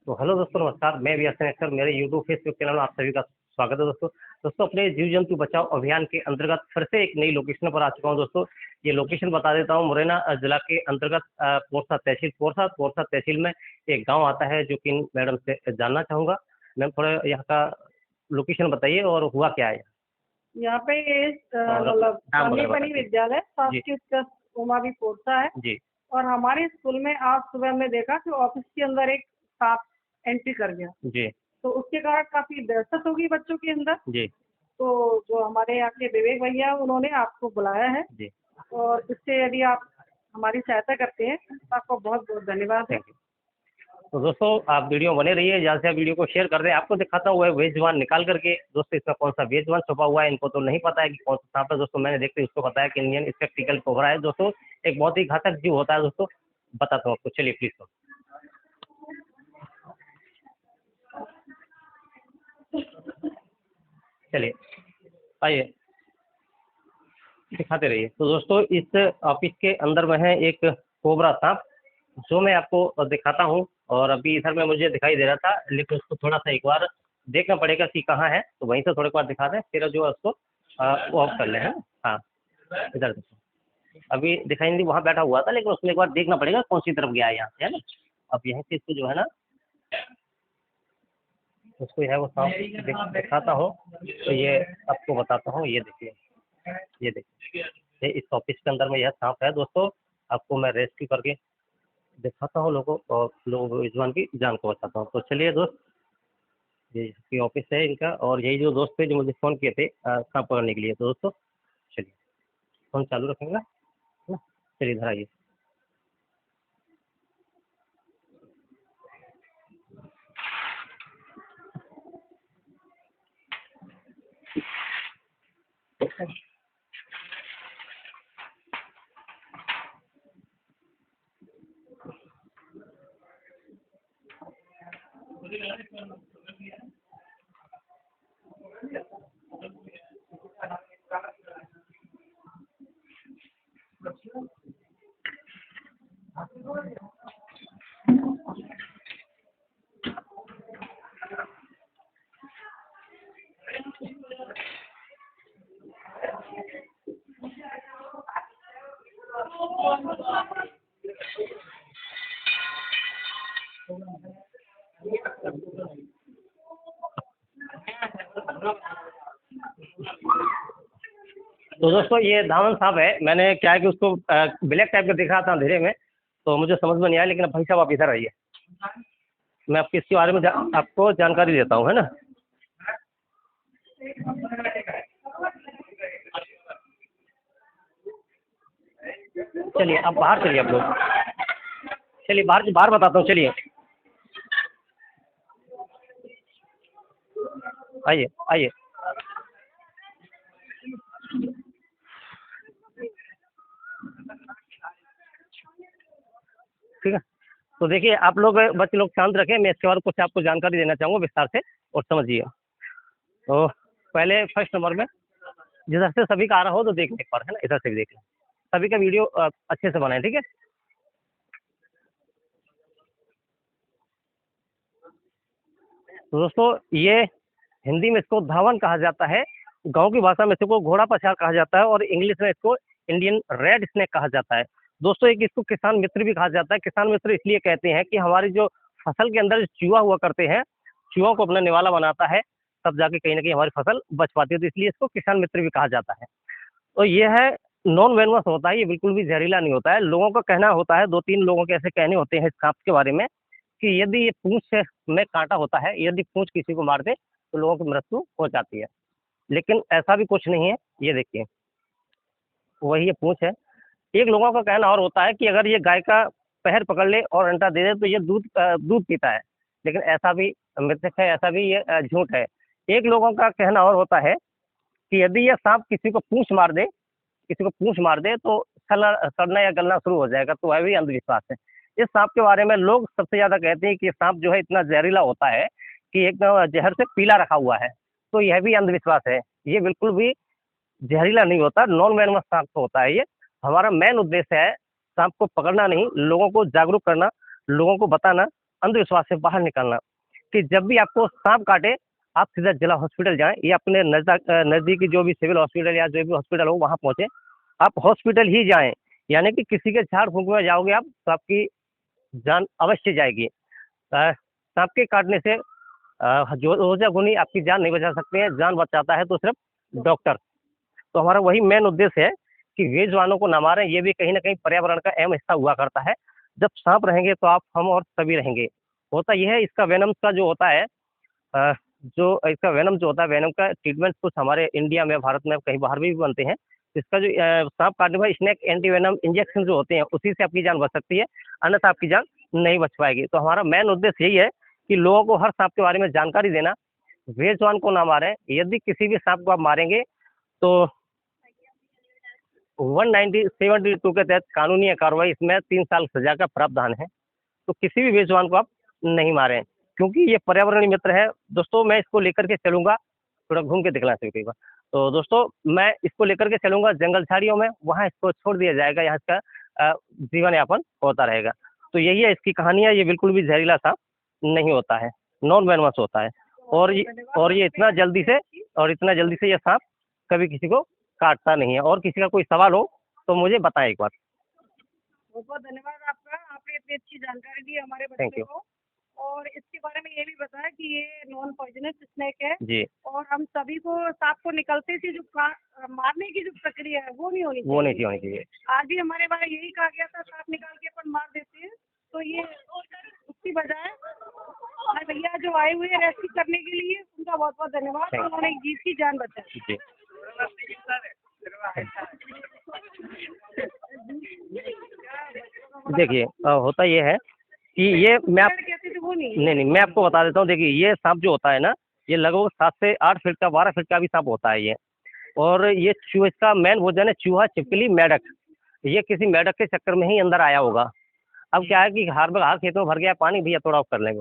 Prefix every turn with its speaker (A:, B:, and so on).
A: तो हेलो दोस्तों, नमस्कार। मैं भी हसन अख्तर, मेरे यूट्यूब फेसबुक चैनल में आप सभी का स्वागत है दोस्तों अपने जीव जंतु बचाओ अभियान के अंतर्गत फिर से एक नई लोकेशन पर आ चुका हूं दोस्तों। ये लोकेशन बता देता हूं, मुरैना जिला के अंतर्गत पोरसा तहसील में एक गांव आता है, जो कि मैडम से जानना चाहूंगा। मैम, थोड़ा यहाँ का लोकेशन बताइए और हुआ क्या है
B: यहाँ पे ये
A: और
B: मतलब
A: नाम वगैरह
B: पानी
A: बताइए।
B: विद्यालय
A: जी
B: शासकीय उत्कृष्ट उमा भी पोरसा है।
A: जी
B: और हमारे स्कूल में आज सुबह हमने देखा कि ऑफिस के अंदर एक सांप एंट्री कर गया।
A: जी
B: तो उसके कारण काफी दहशत होगी बच्चों के अंदर।
A: जी
B: तो जो हमारे यहाँ के विवेक भैया हैं, उन्होंने आपको बुलाया है।
A: जी
B: और इससे यदि आप हमारी सहायता करते हैं तो आपको बहुत बहुत धन्यवाद है।
A: Thank you. तो दोस्तों, आप वीडियो बने रहिए, जहाँ से आप वीडियो को शेयर कर दें। आपको दिखाता हुआ है वेजवान निकाल करके। दोस्तों, इसमें कौन सा वेजवान छुपा हुआ है इनको तो नहीं पता है कि कौन सा सांप है। दोस्तों, मैंने देखते ही उसको बताया कि इंडियन स्पेक्टिकल कोबरा है दोस्तों। एक बहुत ही घातक जीव होता है दोस्तों, बताता हूँ आपको। चलिए प्लीज तो चलिए, आइए दिखाते रहिए। तो दोस्तों, इस ऑफिस के अंदर में है एक कोबरा सांप, जो मैं आपको दिखाता हूँ। और अभी इधर में मुझे दिखाई दे रहा था, लेकिन उसको थोड़ा सा एक बार देखना पड़ेगा कि कहाँ है। तो वहीं से थोड़े बार दिखा दें, फिर जो है उसको वो ऑफ कर लें, है ना। हाँ, इधर देखो, अभी दिखाई नहीं दी, वहाँ बैठा हुआ था, लेकिन उसमें एक बार देखना पड़ेगा कौन सी तरफ गया है यहाँ से, है ना। अब यहीं से इसको जो है ना, उसको है वो सांप दिखाता हूँ। तो ये आपको बताता हूँ, ये देखिए, ये देखिए, ये इस ऑफिस के अंदर में यह सांप है दोस्तों। आपको मैं रेस्क्यू करके दिखाता हूँ लोगों को, और लोगों इजवान की जान को बचाता हूँ। तो चलिए दोस्त, ये ऑफिस है इनका, और यही जो दोस्त थे जो मुझे फ़ोन किए थे सांप पकड़ने के लिए। तो दोस्तों चलिए, फ़ोन चालू रखेंगे है ना। चलिए इधर आइए। तो दोस्तों, ये धावन सांप है। मैंने क्या है कि उसको ब्लैक टाइप का दिखा था अंधेरे में, तो मुझे समझ में नहीं आया। लेकिन अब भाई साहब, आप इधर आइए, मैं आपको इसके बारे में आपको जानकारी देता हूँ, है ना। चलिए, आप बाहर चलिए, आप लोग चलिए बाहर बाहर बताता हूँ। चलिए आइए आइए। ठीक है, तो देखिए, आप लोग बच्चे लोग शांत रखें। मैं इसके बारे में कुछ आपको जानकारी देना चाहूँगा विस्तार से, और समझिए। तो पहले फर्स्ट नंबर में, जिधर से सभी का आ रहा हो तो देख लें एक बार, है ना। इधर से भी देख लें, सभी का वीडियो अच्छे से बनाए, ठीक है। तो दोस्तों, ये हिंदी में इसको धावन कहा जाता है, गांव की भाषा में इसको घोड़ा पछाड़ कहा जाता है, और इंग्लिश में इसको इंडियन रेड स्नेक कहा जाता है दोस्तों। एक इसको किसान मित्र भी कहा जाता है। किसान मित्र इसलिए कहते हैं कि हमारी जो फसल के अंदर जो चूहा हुआ करते हैं, चूहों को अपना निवाला बनाता है, तब जाके कहीं ना कहीं हमारी फसल बच पाती है। तो इसलिए इसको किसान मित्र भी कहा जाता है। तो ये है, नॉन वेनमस होता है, ये बिल्कुल भी जहरीला नहीं होता है। लोगों का कहना होता है, दो तीन लोगों के ऐसे कहने होते हैं इस सांप के बारे में, कि यदि ये पूंछ में कांटा होता है, यदि पूंछ किसी को मार दे तो लोगों की मृत्यु हो जाती है। लेकिन ऐसा भी कुछ नहीं है। ये देखिए, वही ये पूंछ है। एक लोगों का कहना और होता है कि अगर ये गाय का पैर पकड़ ले और अंडा दे दे तो ये दूध पीता है। लेकिन ऐसा भी मृतक है, ऐसा भी ये झूठ है। एक लोगों का कहना और होता है कि यदि ये सांप किसी को पूंछ मार दे तो सड़ना या गलना शुरू हो जाएगा। तो वह भी अंधविश्वास है। इस सांप के बारे में लोग सबसे ज्यादा कहते हैं कि ये सांप जो है इतना जहरीला होता है कि एकदम जहर से पीला रखा हुआ है। तो यह भी अंधविश्वास है। ये बिल्कुल भी जहरीला नहीं होता, नॉन वेनमस सांप तो होता है ये। हमारा मेन उद्देश्य है सांप को पकड़ना नहीं, लोगों को जागरूक करना, लोगों को बताना अंधविश्वास से बाहर निकलना कि जब भी आपको सांप काटे आप सीधा जिला हॉस्पिटल जाएं या अपने नज़दीकी जो भी सिविल हॉस्पिटल या जो भी हॉस्पिटल हो वहाँ पहुँचे। आप हॉस्पिटल ही जाएं, यानी कि किसी के झाड़ फूंक में जाओगे आप तो आपकी जान अवश्य जाएगी। सांप के काटने से जो ओझा गुनी आपकी जान नहीं बचा सकते हैं, जान बचाता है तो सिर्फ डॉक्टर। तो हमारा वही मेन उद्देश्य है कि बेजुबानों को ना मारें। ये भी कहीं ना कहीं पर्यावरण का अहम हिस्सा हुआ करता है। जब सांप रहेंगे तो आप, हम और सभी रहेंगे। होता यह है, इसका वेनम का जो होता है, जो इसका वेनम जो होता है, वेनम का ट्रीटमेंट कुछ हमारे इंडिया में, भारत में, कहीं बाहर भी बनते हैं। इसका जो सांप काटने पर स्नेक एंटी वेनम इंजेक्शन जो होते हैं उसी से आपकी जान बच सकती है, अन्यथा आपकी जान नहीं बच पाएगी। तो हमारा मेन उद्देश्य यही है कि लोगों को हर सांप के बारे में जानकारी देना, बेजुबान को ना मारें। यदि किसी भी सांप को आप मारेंगे तो 192 के तहत कानूनी कार्रवाई, इसमें 3 साल सजा का प्रावधान है। तो किसी भी बेजुबान को आप नहीं मारें, क्योंकि ये पर्यावरणीय मित्र है। दोस्तों मैं इसको लेकर के चलूंगा, थोड़ा घूम के दिखला सकते। तो दोस्तों मैं इसको लेकर के चलूंगा जंगल झाड़ियों में, वहाँ इसको छोड़ दिया जाएगा, यहाँ इसका जीवन यापन होता रहेगा। तो यही है इसकी कहानियाँ। ये बिल्कुल भी जहरीला सांप नहीं होता है, नॉन वेनमस होता है। और ये इतना जल्दी से ये सांप कभी किसी को काटता नहीं है। और किसी का कोई सवाल हो तो मुझे बताएं एक बार।
B: बहुत बहुत धन्यवाद आपका, आपने इतनी अच्छी जानकारी दी हमारे
A: थैंक
B: बच्चों
A: यू
B: को। और इसके बारे में ये भी बताया कि ये नॉन पॉइजनस स्नेक है
A: जी।
B: और हम सभी को सांप को निकलते से जो मारने की जो प्रक्रिया है वो नहीं होनी चाहिए।
A: वो नहीं होनी चाहिए।
B: आज भी हमारे बारे यही कहा गया था, सांप निकाल के अपन मार देते हैं। तो ये उसकी बजाय हमारे भैया जो आए हुए हैं रेस्क्यू करने के लिए, उनका बहुत बहुत धन्यवाद। उन्होंने एक जीव की जान बचाई।
A: जी। देखिए होता ये है कि ये मैं
B: कहते थे वो नहीं।
A: नहीं मैं आपको बता देता हूँ। देखिए ये सांप जो होता है ना, ये लगभग 7 से 8 फीट का, 12 फीट का भी सांप होता है ये। और ये चूहे, इसका मेन भोजन है चूहा, छिपकली, मेढक। ये किसी मेढक के चक्कर में ही अंदर आया होगा। अब क्या है कि हार खेतों में भर गया पानी, भैया थोड़ा ऑफ कर लेंगे।